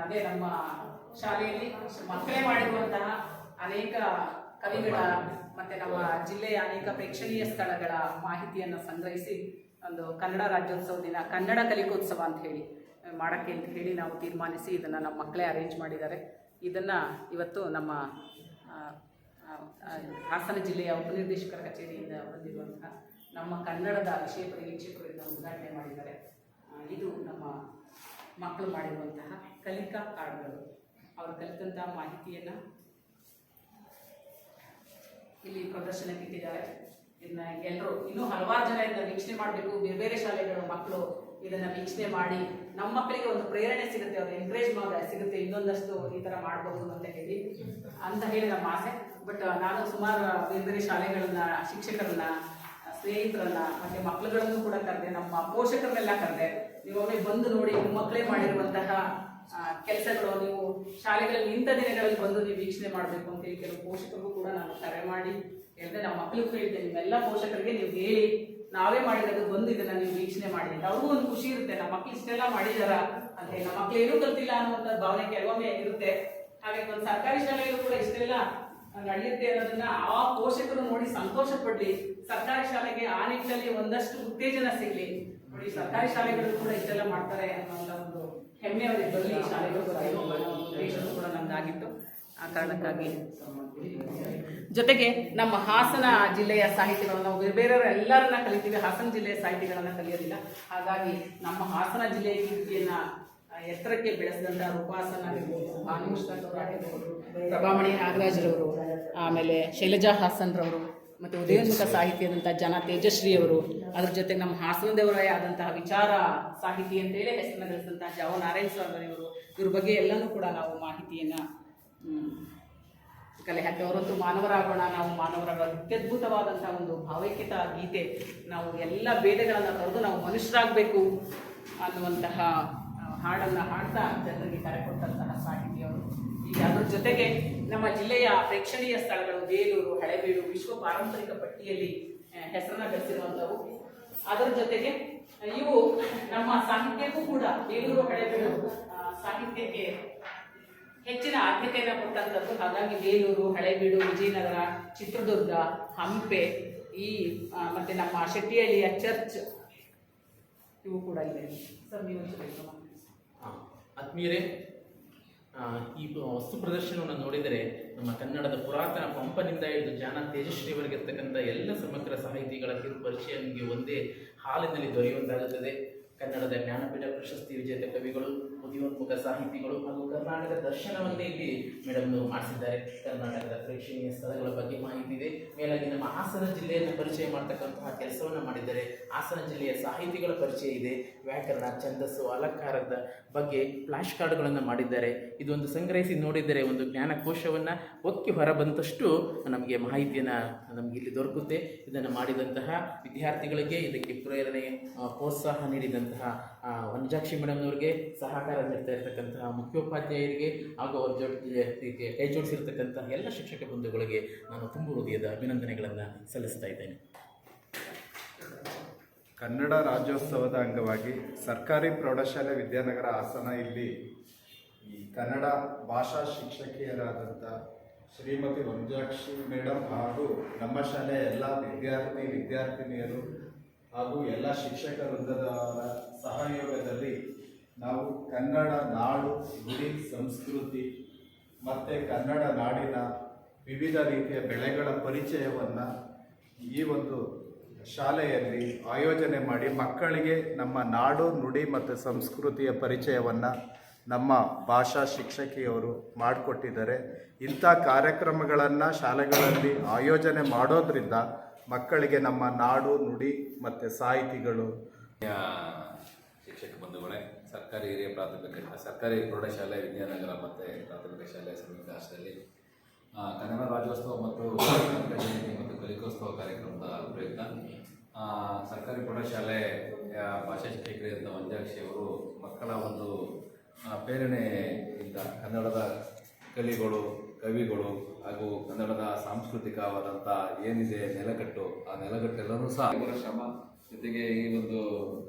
ಅದೇ ನಮ್ಮ ಶಾಲೆಯಲ್ಲಿ ಮಕ್ಕಳೇ ಮಾಡಿರುವಂತಹ ಅನೇಕ ಕವಿಗಳ ಮತ್ತು ನಮ್ಮ ಜಿಲ್ಲೆಯ ಅನೇಕ ಪ್ರೇಕ್ಷಣೀಯ ಸ್ಥಳಗಳ ಮಾಹಿತಿಯನ್ನು ಸಂಗ್ರಹಿಸಿ ಒಂದು ಕನ್ನಡ ರಾಜ್ಯೋತ್ಸವ ದಿನ ಕನ್ನಡ ಕಲಿಕೋತ್ಸವ ಅಂತ ಹೇಳಿ ಮಾಡೋಕ್ಕೆ ಅಂತ ಹೇಳಿ ನಾವು ತೀರ್ಮಾನಿಸಿ ಇದನ್ನು ನಮ್ಮ ಮಕ್ಕಳೇ ಅರೇಂಜ್ ಮಾಡಿದ್ದಾರೆ. ಇದನ್ನು ಇವತ್ತು ನಮ್ಮ ಹಾಸನ ಜಿಲ್ಲೆಯ ಉಪನಿರ್ದೇಶಕರ ಕಚೇರಿಯಿಂದ ಬಂದಿರುವಂತಹ ನಮ್ಮ ಕನ್ನಡದ ವಿಷಯ ಪರಿವೀಕ್ಷಕರು ಇದನ್ನು ಉದ್ಘಾಟನೆ ಮಾಡಿದ್ದಾರೆ. ಇದು ನಮ್ಮ ಮಕ್ಕಳು ಮಾಡಿರುವಂತಹ ಕಲಿಕಾ ಹಾಡುಗಳು. ಅವರು ಕಲಿತಂತಹ ಮಾಹಿತಿಯನ್ನು ಇಲ್ಲಿ ಪ್ರದರ್ಶನಕ್ಕೆ ಇಟ್ಟಿದ್ದಾರೆ. ಇದನ್ನ ಎಲ್ಲರೂ ಇನ್ನೂ ಹಲವಾರು ಜನ ಇದನ್ನ ವೀಕ್ಷಣೆ ಮಾಡಬೇಕು. ಬೇರೆ ಬೇರೆ ಶಾಲೆಗಳು ಮಕ್ಕಳು ಇದನ್ನು ವೀಕ್ಷಣೆ ಮಾಡಿ ನಮ್ಮ ಮಕ್ಕಳಿಗೆ ಒಂದು ಪ್ರೇರಣೆ ಸಿಗುತ್ತೆ, ಅವ್ರು ಎನ್ಕರೇಜ್ ಸಿಗುತ್ತೆ, ಇನ್ನೊಂದಷ್ಟು ಈ ಥರ ಮಾಡ್ಬೋದು ಅಂತ ಹೇಳಿ ನಮ್ಮ ಆಸೆ. ಬಟ್ ನಾನು ಸುಮಾರು ಬೇರೆ ಬೇರೆ ಶಾಲೆಗಳನ್ನ, ಶಿಕ್ಷಕರನ್ನ, ಸ್ನೇಹಿತರನ್ನ ಮತ್ತು ಮಕ್ಕಳುಗಳನ್ನು ಕೂಡ ಕರೆದೆ, ನಮ್ಮ ಪೋಷಕರನ್ನೆಲ್ಲ ಕರೆದೆ. ನೀವೊಮ್ಮೆ ಬಂದು ನೋಡಿ, ನಿಮ್ಮ ಮಕ್ಕಳೇ ಮಾಡಿರುವಂತಹ ಕೆಲಸಗಳು ನೀವು ಶಾಲೆಗಳಲ್ಲಿ ಇಂಥ ದಿನಗಳಲ್ಲಿ ಬಂದು ನೀವು ವೀಕ್ಷಣೆ ಮಾಡಬೇಕು ಅಂತೇಳಿ ಕೆಲವು ಪೋಷಕರಿಗೂ ಕೂಡ ನಾನು ಕರೆ ಮಾಡಿ ಹೇಳಿದೆ. ನಮ್ಮ ಮಕ್ಕಳಿಗೂ ಹೇಳಿದ್ದೆ, ನಿಮ್ಮೆಲ್ಲ ಪೋಷಕರಿಗೆ ನೀವು ಹೇಳಿ ನಾವೇ ಮಾಡಿರೋದು ಬಂದು ಇದನ್ನು ನೀವು ವೀಕ್ಷಣೆ ಮಾಡಿ ಅಂತ. ಅವ್ರಿಗೂ ಒಂದು ಖುಷಿ ಇರುತ್ತೆ, ನಮ್ಮ ಮಕ್ಕಳು ಇಷ್ಟೆಲ್ಲ ಮಾಡಿದಾರ ಅಂತ. ನಮ್ಮ ಮಕ್ಕಳು ಏನೂ ಕಲ್ತಿಲ್ಲ ಅನ್ನುವಂಥ ಭಾವನೆ ಕೆಲವೊಮ್ಮೆ ಇರುತ್ತೆ. ಹಾಗಾಗಿ ಒಂದು ಸರ್ಕಾರಿ ಶಾಲೆಯಲ್ಲೂ ಕೂಡ ಇಷ್ಟೆಲ್ಲ ನಡೆಯುತ್ತೆ ಅನ್ನೋದನ್ನ ಆ ಪೋಷಕರು ನೋಡಿ ಸಂತೋಷ ಪಡ್ಲಿ, ಸರ್ಕಾರಿ ಶಾಲೆಗೆ ಆ ನಿಟ್ಟಿನಲ್ಲಿ ಒಂದಷ್ಟು ಉತ್ತೇಜನ ಸಿಗ್ಲಿ. ನೋಡಿ, ಸರ್ಕಾರಿ ಶಾಲೆಗಳು ಕೂಡ ಇಷ್ಟೆಲ್ಲ ಮಾಡ್ತಾರೆ ಅನ್ನೋಂಥ ಒಂದು ಹೆಮ್ಮೆ ಅವರಿಗೆ ಬರಲಿ, ಶಾಲೆಗಳು ಉದ್ದೇಶನೂ ಕೂಡ ನಮ್ದಾಗಿತ್ತು. ಆ ಕಾರಣಕ್ಕಾಗಿ ಜೊತೆಗೆ ನಮ್ಮ ಹಾಸನ ಜಿಲ್ಲೆಯ ಸಾಹಿತಿಗಳನ್ನು ನಾವು ಬೇರೆ ಬೇರೆಯವರು ಎಲ್ಲರನ್ನ ಕಲಿತೀವಿ, ಹಾಸನ ಜಿಲ್ಲೆಯ ಸಾಹಿತಿಗಳನ್ನ ಕಲಿಯೋದಿಲ್ಲ. ಹಾಗಾಗಿ ನಮ್ಮ ಹಾಸನ ಜಿಲ್ಲೆಯ ಕೀರ್ತಿಯನ್ನ ಎತ್ತರಕ್ಕೆ ಬೆಳೆಸಿದಂಥ ರೂಪಾಸನ ಆಗಿರ್ಬೋದು, ಭಾನುಮುಷ್ತಾಕ್ ಆಗಿರ್ಬೋದು, ಪ್ರಭಾಮಣಿ ನಾಗರಾಜ್ರವರು, ಆಮೇಲೆ ಶೈಲಜಾ ಹಾಸನ್ರವರು, ಮತ್ತು ಉದಯೋನ್ಮುಖ ಸಾಹಿತಿಯಾದಂಥ ಜನ ತೇಜಶ್ರೀಯವರು, ಅದ್ರ ಜೊತೆಗೆ ನಮ್ಮ ಹಾಸನದವರೇ ಆದಂತಹ ವಿಚಾರ ಸಾಹಿತಿ ಅಂತೇಳಿ ಹೆಸರನ್ನು ಗಳಿಸಿದಂತಹ ಜಾವ ನಾರಾಯಣ ಸ್ವಾಮಿಯವರು, ಇವ್ರ ಬಗ್ಗೆ ಎಲ್ಲನೂ ಕೂಡ ನಾವು ಮಾಹಿತಿಯನ್ನು ಕಲೆ ಹಾಕಿ ಅವರಂತೂ ಮಾನವರಾಗೋಣ ನಾವು ಮಾನವರಾಗೋಣ ಅತ್ಯದ್ಭುತವಾದಂಥ ಒಂದು ಭಾವೈಕ್ಯತಾ ಗೀತೆ. ನಾವು ಎಲ್ಲ ಭೇದಗಳನ್ನು ತೊರೆದು ನಾವು ಮನುಷ್ಯರಾಗಬೇಕು ಅನ್ನುವಂತಹ ಹಾಡನ್ನು ಹಾಡ್ತಾ ಜನರಿಗೆ ಕರೆ ಕೊಟ್ಟಂತಹ ಸಾಹಿತಿಯವರು. ಈಗ ಅದ್ರ ಜೊತೆಗೆ ನಮ್ಮ ಜಿಲ್ಲೆಯ ಪ್ರೇಕ್ಷಣೀಯ ಸ್ಥಳಗಳು ಬೇಲೂರು, ಹಳೆಬೀಡು ವಿಶ್ವ ಪಾರಂಪರಿಕ ಪಟ್ಟಿಯಲ್ಲಿ ಹೆಸರನ್ನು ಗಳಿಸಿರುವಂಥವು. ಅದರ ಜೊತೆಗೆ ಇವು ನಮ್ಮ ಸಾಹಿತ್ಯಕ್ಕೂ ಕೂಡ ಬೇಲೂರು, ಹಳೆಬೀಡು ಸಾಹಿತ್ಯಕ್ಕೆ ಹೆಚ್ಚಿನ ಆದ್ಯತೆಯನ್ನು ಕೊಟ್ಟಂಥದ್ದು. ಹಾಗಾಗಿ ಬೇಲೂರು, ಹಳೆಬೀಡು, ವಿಜಯನಗರ, ಚಿತ್ರದುರ್ಗ, ಹಂಪೆ, ಈ ಮತ್ತು ನಮ್ಮ ಶೆಟ್ಟಿಹಳ್ಳಿಯ ಚರ್ಚ್ ಇವು ಕೂಡ ಇದೆ. ಸರ್, ನೀವು ಆತ್ಮೀಯರೇ, ಈ ವಸ್ತು ಪ್ರದರ್ಶನವನ್ನು ನೋಡಿದರೆ ನಮ್ಮ ಕನ್ನಡದ ಪುರಾತನ ಪಂಪನಿಂದ ಹಿಡಿದು ಜಾನ ತೇಜಶ್ರೀವರೆಗಿರ್ತಕ್ಕಂಥ ಎಲ್ಲ ಸಮಗ್ರ ಸಾಹಿತಿಗಳ ಕಿರುಪರಿಚಯ ನಿಮಗೆ ಒಂದೇ ಹಾಲಿನಲ್ಲಿ ದೊರೆಯುವಂತಾಗುತ್ತದೆ. ಕನ್ನಡದ ಜ್ಞಾನಪೀಠ ಪ್ರಶಸ್ತಿ ವಿಜೇತ ಕವಿಗಳು, ಉದಯೋನ್ಮುಖ ಸಾಹಿತಿಗಳು ಹಾಗೂ ಕರ್ನಾಟಕ ದರ್ಶನವನ್ನೇ ಇಲ್ಲಿ ಮೇಡಮ್ ಮಾಡಿಸಿದ್ದಾರೆ. ಕರ್ನಾಟಕದ ಪ್ರೇಕ್ಷಣೀಯ ಸ್ಥಳಗಳ ಬಗ್ಗೆ ಮಾಹಿತಿ ಇದೆ. ಮೇಲಾಗಿ ನಮ್ಮ ಹಾಸನ ಜಿಲ್ಲೆಯನ್ನು ಪರಿಚಯ ಮಾಡ್ತಕ್ಕಂತಹ ಕೆಲಸವನ್ನು ಮಾಡಿದ್ದಾರೆ. ಹಾಸನ ಜಿಲ್ಲೆಯ ಸಾಹಿತಿಗಳ ಪರಿಚಯ ಇದೆ. ವ್ಯಾಕರಣ, ಛಂದಸ್ಸು, ಅಲಂಕಾರದ ಬಗ್ಗೆ ಫ್ಲಾಶ್ ಕಾರ್ಡ್ಗಳನ್ನು ಮಾಡಿದ್ದಾರೆ. ಇದೊಂದು ಸಂಗ್ರಹಿಸಿ ನೋಡಿದರೆ ಒಂದು ಜ್ಞಾನಕೋಶವನ್ನು ಒಕ್ಕಿ ಹೊರಬಂದಷ್ಟು ನಮಗೆ ಮಾಹಿತಿಯನ್ನು ನಮಗೆ ಇಲ್ಲಿ ದೊರಕುತ್ತೆ. ಇದನ್ನು ಮಾಡಿದಂತಹ ವಿದ್ಯಾರ್ಥಿಗಳಿಗೆ, ಇದಕ್ಕೆ ಪ್ರೇರಣೆ ಪ್ರೋತ್ಸಾಹ ನೀಡಿದಂತಹ ವನಜಾಕ್ಷಿ ಮೇಡಮ್ನವ್ರಿಗೆ, ಸಹಕಾರ ನೀಡ್ತಾ ಇರತಕ್ಕಂತಹ ಮುಖ್ಯೋಪಾಧ್ಯಾಯರಿಗೆ ಹಾಗೂ ಅವ್ರ ಜೊತೆಗೆ ಕೈ ಜೋಡಿಸಿರ್ತಕ್ಕಂತಹ ಎಲ್ಲ ಶಿಕ್ಷಕ ಬಂಧುಗಳಿಗೆ ನಾನು ತುಂಬ ಹೃದಯದ ಅಭಿನಂದನೆಗಳನ್ನು ಸಲ್ಲಿಸ್ತಾ ಇದ್ದೇನೆ. ಕನ್ನಡ ರಾಜ್ಯೋತ್ಸವದ ಅಂಗವಾಗಿ ಸರ್ಕಾರಿ ಪ್ರೌಢಶಾಲೆ ವಿದ್ಯಾನಗರ ಹಾಸನ ಇಲ್ಲಿ ಈ ಕನ್ನಡ ಭಾಷಾ ಶಿಕ್ಷಕಿಯರಾದಂಥ ಶ್ರೀಮತಿ ವನಜಾಕ್ಷಿ ಮೇಡಮ್ ಹಾಗೂ ನಮ್ಮ ಶಾಲೆಯ ಎಲ್ಲ ವಿದ್ಯಾರ್ಥಿನಿಯರು ಹಾಗೂ ಎಲ್ಲ ಶಿಕ್ಷಕ ವೃಂದದವರ ಸಹಯೋಗದಲ್ಲಿ ನಾವು ಕನ್ನಡ ನಾಡು, ನುಡಿ, ಸಂಸ್ಕೃತಿ ಮತ್ತು ಕನ್ನಡ ನಾಡಿನ ವಿವಿಧ ರೀತಿಯ ಬೆಳೆಗಳ ಪರಿಚಯವನ್ನು ಈ ಒಂದು ಶಾಲೆಯಲ್ಲಿ ಆಯೋಜನೆ ಮಾಡಿ ಮಕ್ಕಳಿಗೆ ನಮ್ಮ ನಾಡು, ನುಡಿ ಮತ್ತು ಸಂಸ್ಕೃತಿಯ ಪರಿಚಯವನ್ನು ನಮ್ಮ ಭಾಷಾ ಶಿಕ್ಷಕಿಯವರು ಮಾಡಿಕೊಟ್ಟಿದ್ದಾರೆ. ಇಂಥ ಕಾರ್ಯಕ್ರಮಗಳನ್ನು ಶಾಲೆಗಳಲ್ಲಿ ಆಯೋಜನೆ ಮಾಡೋದ್ರಿಂದ ಮಕ್ಕಳಿಗೆ ನಮ್ಮ ನಾಡು, ನುಡಿ ಮತ್ತು ಸಾಹಿತಿಗಳು. ಶಿಕ್ಷಕ ಬಂಧುಗಳೇ, ಸರ್ಕಾರಿ ಹಿರಿಯ ಪ್ರಾಥಮಿಕ, ಸರ್ಕಾರಿ ಪ್ರೌಢಶಾಲೆ ವಿದ್ಯಾನಗರ ಮತ್ತು ಪ್ರಾಥಮಿಕ ಶಾಲೆ ಸಂಯುಕ್ತ ಆಶ್ರಯದಲ್ಲಿ ಕನ್ನಡ ರಾಜ್ಯೋತ್ಸವ ಮತ್ತು ಜಯಂತಿ ಮತ್ತು ಕಲಿಕೋತ್ಸವ ಕಾರ್ಯಕ್ರಮದ ಪ್ರಯುಕ್ತ ಸರ್ಕಾರಿ ಪ್ರೌಢಶಾಲೆಯ ಭಾಷಾ ಶಿಕ್ಷಕರಾದ ವನಜಾಕ್ಷಿ ಅವರು ಮಕ್ಕಳ ಒಂದು ಪ್ರೇರಣೆಯಿಂದ ಕನ್ನಡದ ಕಲಿಗಳು, ಕವಿಗಳು ಹಾಗೂ ಕನ್ನಡದ ಸಾಂಸ್ಕೃತಿಕವಾದಂಥ ಏನಿದೆ ನೆಲಗಟ್ಟು, ಆ ನೆಲಗಟ್ಟೆಲ್ಲರೂ ಸಹ ಇವರ ಶ್ರಮ ಜೊತೆಗೆ ಈ ಒಂದು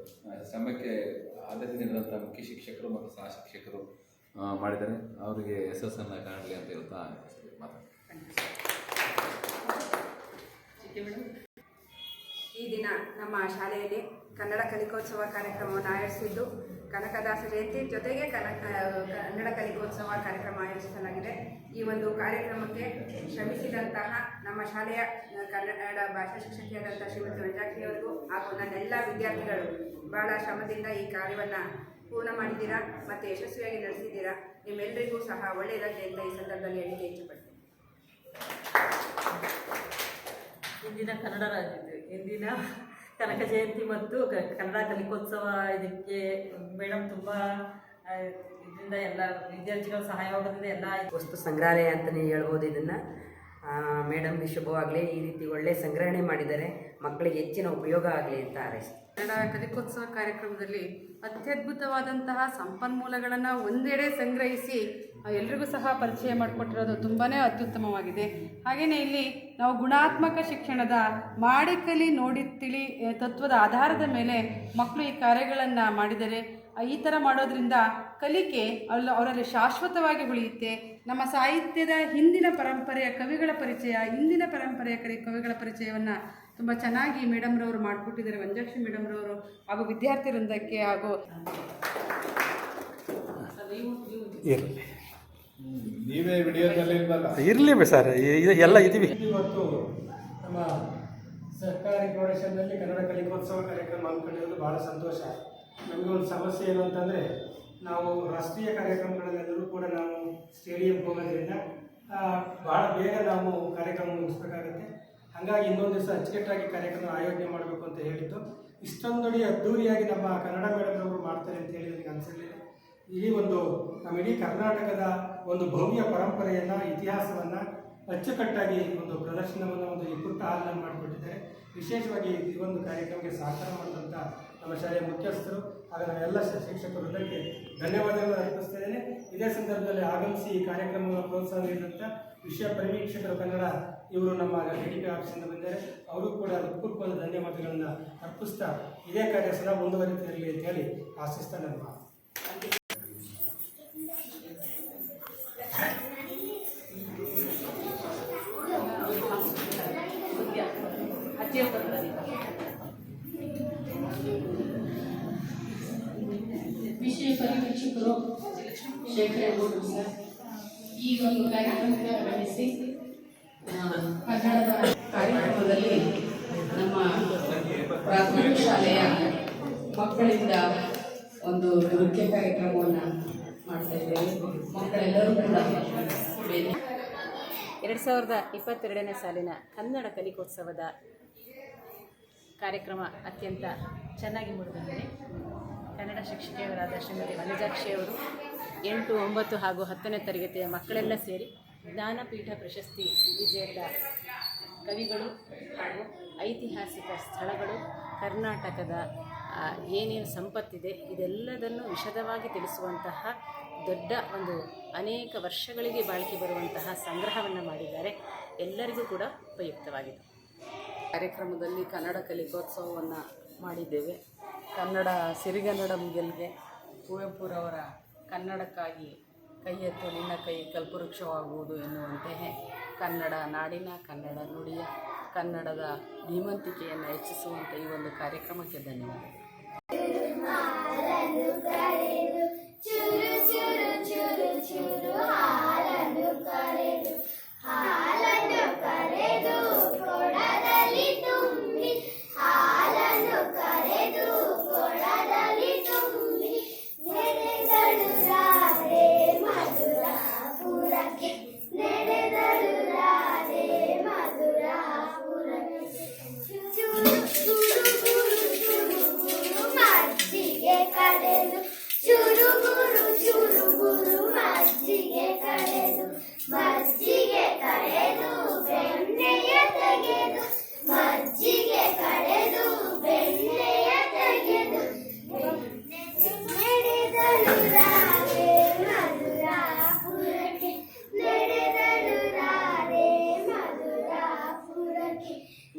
ಶ್ರಮಕ್ಕೆ ಆದ್ಯತೆ ನೀಡಿದಂಥ ಮುಖ್ಯ ಶಿಕ್ಷಕರು ಮತ್ತು ಸಹ ಶಿಕ್ಷಕರು ಮಾಡಿದ್ದಾರೆ. ಅವರಿಗೆ ಯಶಸ್ಸನ್ನು ಕಾಣಲಿ ಅಂತ ಹೇಳ್ತಾ ಮಾತಾಡ್ತೀನಿ. ಈ ದಿನ ನಮ್ಮ ಶಾಲೆಯಲ್ಲಿ ಕನ್ನಡ ಕಲಿಕೋತ್ಸವ ಕಾರ್ಯಕ್ರಮವನ್ನು ಆಯೋಜಿಸಿದ್ದು ಕನಕದಾಸ ಜಯಂತಿ ಜೊತೆಗೆ ಕನ್ನಡ ಕಲಿಕೋತ್ಸವ ಕಾರ್ಯಕ್ರಮ ಆಯೋಜಿಸಲಾಗಿದೆ. ಈ ಒಂದು ಕಾರ್ಯಕ್ರಮಕ್ಕೆ ಶ್ರಮಿಸಿದಂತಹ ನಮ್ಮ ಶಾಲೆಯ ಕನ್ನಡ ಭಾಷಾ ಶಿಕ್ಷಕಿಯಾದಂಥ ಶ್ರೀಮತಿ ವಂಜಾಕ್ಷಿಯವರಿಗೂ ಹಾಗೂ ನನ್ನೆಲ್ಲ ವಿದ್ಯಾರ್ಥಿಗಳು ಬಹಳ ಶ್ರಮದಿಂದ ಈ ಕಾರ್ಯವನ್ನು ಪೂರ್ಣ ಮಾಡಿದ್ದೀರಾ ಮತ್ತು ಯಶಸ್ವಿಯಾಗಿ ನಡೆಸಿದ್ದೀರಾ. ನಿಮ್ಮೆಲ್ಲರಿಗೂ ಸಹ ಒಳ್ಳೆಯದಾಗಲಿ ಅಂತ ಈ ಸಂದರ್ಭದಲ್ಲಿ ಹೇಳಿಕೆ ಇಷ್ಟಪಡ್ತೀನಿ. ಇಂದಿನ ಕನಕ ಜಯಂತಿ ಮತ್ತು ಕನ್ನಡ ಕಲಿಕೋತ್ಸವ ಇದಕ್ಕೆ ಮೇಡಮ್ ತುಂಬ ಇದರಿಂದ ಎಲ್ಲ ವಿದ್ಯಾರ್ಥಿಗಳ ಸಹಯೋಗದಿಂದ ಎಲ್ಲ ವಸ್ತು ಸಂಗ್ರಹಾಲಯ ಅಂತಲೇ ಹೇಳ್ಬೋದು. ಇದನ್ನು ಮೇಡಮ್ಗೆ ಶುಭವಾಗಲಿ. ಈ ರೀತಿ ಒಳ್ಳೆ ಸಂಗ್ರಹಣೆ ಮಾಡಿದ್ದಾರೆ, ಮಕ್ಕಳಿಗೆ ಹೆಚ್ಚಿನ ಉಪಯೋಗ ಆಗಲಿ ಅಂತ ಹಾರೈಸ್ತೀನಿ. ಕನ್ನಡ ಕಲಿಕೋತ್ಸವ ಕಾರ್ಯಕ್ರಮದಲ್ಲಿ ಅತ್ಯದ್ಭುತವಾದಂತಹ ಸಂಪನ್ಮೂಲಗಳನ್ನು ಒಂದೆಡೆ ಸಂಗ್ರಹಿಸಿ ಎಲ್ರಿಗೂ ಸಹ ಪರಿಚಯ ಮಾಡಿಕೊಟ್ಟಿರೋದು ತುಂಬಾ ಅತ್ಯುತ್ತಮವಾಗಿದೆ. ಹಾಗೆಯೇ ಇಲ್ಲಿ ನಾವು ಗುಣಾತ್ಮಕ ಶಿಕ್ಷಣದ ಮಾಡಿ ಕಲಿ ನೋಡಿ ತಿಳಿ ತತ್ವದ ಆಧಾರದ ಮೇಲೆ ಮಕ್ಕಳು ಈ ಕಾರ್ಯಗಳನ್ನು ಮಾಡಿದರೆ ಈ ಥರ ಮಾಡೋದ್ರಿಂದ ಕಲಿಕೆ ಅವರಲ್ಲಿ ಶಾಶ್ವತವಾಗಿ ಉಳಿಯುತ್ತೆ. ನಮ್ಮ ಸಾಹಿತ್ಯದ ಹಿಂದಿನ ಪರಂಪರೆಯ ಕವಿಗಳ ಪರಿಚಯ, ಇಂದಿನ ಪರಂಪರೆಯ ಕವಿಗಳ ಪರಿಚಯವನ್ನು ತುಂಬ ಚೆನ್ನಾಗಿ ಮೇಡಮ್ರವರು ಮಾಡಿಕೊಟ್ಟಿದ್ದಾರೆ. ವಂಜಾಕ್ಷಿ ಮೇಡಮ್ರವರು ಹಾಗೂ ವಿದ್ಯಾರ್ಥಿ ವೃಂದಕ್ಕೆ ಹಾಗೂ ನೀವೇ ವಿಡಿಯೋದಲ್ಲಿ ಇರಲಿ ಸರ್, ಎಲ್ಲ ಇದ್ದೀವಿ. ಇವತ್ತು ನಮ್ಮ ಸರ್ಕಾರಿ ಪ್ರೌಢಶಾಲೆಯಲ್ಲಿ ಕನ್ನಡ ಕಲಿಕೋತ್ಸವ ಕಾರ್ಯಕ್ರಮ ಹಮ್ಮಿಕೊಂಡಿರೋದು ಭಾಳ ಸಂತೋಷ. ನಮಗೆ ಒಂದು ಸಮಸ್ಯೆ ಏನು ಅಂತಂದರೆ, ನಾವು ರಾಷ್ಟ್ರೀಯ ಕಾರ್ಯಕ್ರಮಗಳಲ್ಲೆಲ್ಲರೂ ಕೂಡ ನಾವು ಸ್ಟೇಡಿಯಂ ಹೋಗೋದ್ರಿಂದ ಭಾಳ ಬೇಗ ನಾವು ಕಾರ್ಯಕ್ರಮ ಮುಗಿಸ್ಬೇಕಾಗತ್ತೆ. ಹಾಗಾಗಿ ಇನ್ನೊಂದು ದಿವಸ ಅಚ್ಚುಕಟ್ಟಾಗಿ ಕಾರ್ಯಕ್ರಮ ಆಯೋಜನೆ ಮಾಡಬೇಕು ಅಂತ ಹೇಳಿದ್ದು. ಇಷ್ಟೊಂದು ನೋಡಿ ಅದ್ದೂರಿಯಾಗಿ ನಮ್ಮ ಕನ್ನಡ ಮೇಡಮ್ನವರು ಮಾಡ್ತಾರೆ ಅಂತ ಹೇಳಿ ನನಗೆ ಅನಿಸಿರಲಿಲ್ಲ. ಈ ಒಂದು ನಮ್ಮ ಇಡೀ ಕರ್ನಾಟಕದ ಒಂದು ಭವ್ಯ ಪರಂಪರೆಯನ್ನು, ಇತಿಹಾಸವನ್ನು ಅಚ್ಚುಕಟ್ಟಾಗಿ ಒಂದು ಪ್ರದರ್ಶನವನ್ನು ಒಂದು ಈ ಪುಟ್ಟ ಹಾಲನ್ನು ಮಾಡಿಕೊಟ್ಟಿದ್ದಾರೆ. ವಿಶೇಷವಾಗಿ ಈ ಒಂದು ಕಾರ್ಯಕ್ರಮಕ್ಕೆ ಸಹಕಾರ ಮಾಡಿದಂಥ ನಮ್ಮ ಶಾಲೆಯ ಮುಖ್ಯಸ್ಥರು ಹಾಗೂ ನಾವೆಲ್ಲ ಶಿಕ್ಷಕರು ವೃಂದಕ್ಕೆ ಧನ್ಯವಾದಗಳನ್ನು ಅರ್ಪಿಸ್ತಾ ಇದ್ದೇನೆ. ಇದೇ ಸಂದರ್ಭದಲ್ಲಿ ಆಗಮಿಸಿ ಈ ಕಾರ್ಯಕ್ರಮವನ್ನು ಪ್ರೋತ್ಸಾಹ ನೀಡಿದಂಥ ವಿಷಯ ಪರಿವೀಕ್ಷಕರು ಕನ್ನಡ ಇವರು ನಮ್ಮ KDP ಆಫೀಸಿಂದ ಬಂದಿದ್ದಾರೆ. ಅವರು ಕೂಡ ಹೃತ್ಪೂರ್ವಕವಾದ ಧನ್ಯವಾದಗಳನ್ನು ಅರ್ಪಿಸ್ತಾ ಇದೇ ಕಾರ್ಯ ಸದಾ ಮುಂದುವರಿತಿರಲಿ ಅಂತ ಹೇಳಿ ಆಶಿಸ್ತಾ ನನ್ನ ಮಾತು. ವಿಷಯ ಪರಿವೀಕ್ಷಕರು ಶೇಖರೇಗೌಡರು ಸರ್, ಈ ಒಂದು ಕಾರ್ಯಕ್ರಮಕ್ಕೆ ಆಗಮಿಸಿ ಕನ್ನಡದ ಕಾರ್ಯಕ್ರಮದಲ್ಲಿ ನಮ್ಮ ಪ್ರಾಥಮಿಕ ಶಾಲೆಯ ಮಕ್ಕಳಿಂದ ಒಂದು ನೃತ್ಯ ಕಾರ್ಯಕ್ರಮವನ್ನು ಮಾಡ್ತಾ ಇದ್ದೇವೆ. ಮಕ್ಕಳೆಲ್ಲರೂ ಕೂಡ 2022ನೇ ಸಾಲಿನ ಕನ್ನಡ ಕಲಿಕೋತ್ಸವದ ಕಾರ್ಯಕ್ರಮ ಅತ್ಯಂತ ಚೆನ್ನಾಗಿ ಮೂಡಿಬಂದಿದೆ. ಕನ್ನಡ ಶಿಕ್ಷಕಿಯರಾದ ಶ್ರೀಮತಿ ವನಜಾಕ್ಷಿಯವರು 8, 9 ಹಾಗೂ 10ನೇ ತರಗತಿಯ ಮಕ್ಕಳೆಲ್ಲ ಸೇರಿ ಜ್ಞಾನಪೀಠ ಪ್ರಶಸ್ತಿ ವಿಜೇತ ಕವಿಗಳು ಹಾಗೂ ಐತಿಹಾಸಿಕ ಸ್ಥಳಗಳು, ಕರ್ನಾಟಕದ ಏನೇನು ಸಂಪತ್ತಿದೆ ಇದೆಲ್ಲದನ್ನು ವಿಶದವಾಗಿ ತಿಳಿಸುವಂತಹ ದೊಡ್ಡ ಒಂದು ಅನೇಕ ವರ್ಷಗಳಿಗೆ ಬಾಳಿಕೆ ಬರುವಂತಹ ಸಂಗ್ರಹವನ್ನು ಮಾಡಿದ್ದಾರೆ. ಎಲ್ಲರಿಗೂ ಕೂಡ ಉಪಯುಕ್ತವಾಗಿದೆ. ಕಾರ್ಯಕ್ರಮದಲ್ಲಿ ಕನ್ನಡ ಕಲಿಕೋತ್ಸವವನ್ನು ಮಾಡಿದ್ದೇವೆ. ಕನ್ನಡ ಸಿರಿಗನ್ನಡಂ ಗೆಲ್ಗೆ ಕುವೆಂಪುರವರ ಕನ್ನಡಕ್ಕಾಗಿ ಕೈ ಎತ್ತು ನಿನ್ನ ಕೈ ಕಲ್ಪವೃಕ್ಷವಾಗುವುದು ಎನ್ನುವಂತೆಯೇ ಕನ್ನಡ ನಾಡಿನ, ಕನ್ನಡ ನುಡಿಯ, ಕನ್ನಡದ ಧೀಮಂತಿಕೆಯನ್ನು ಹೆಚ್ಚಿಸುವಂಥ ಈ ಒಂದು ಕಾರ್ಯಕ್ರಮಕ್ಕೆ ಧನ್ಯವಾದಗಳು.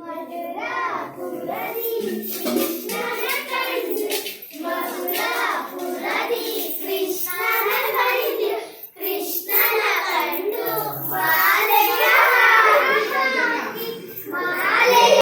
ಮಧುರಾಪುರಕ್ಕೆ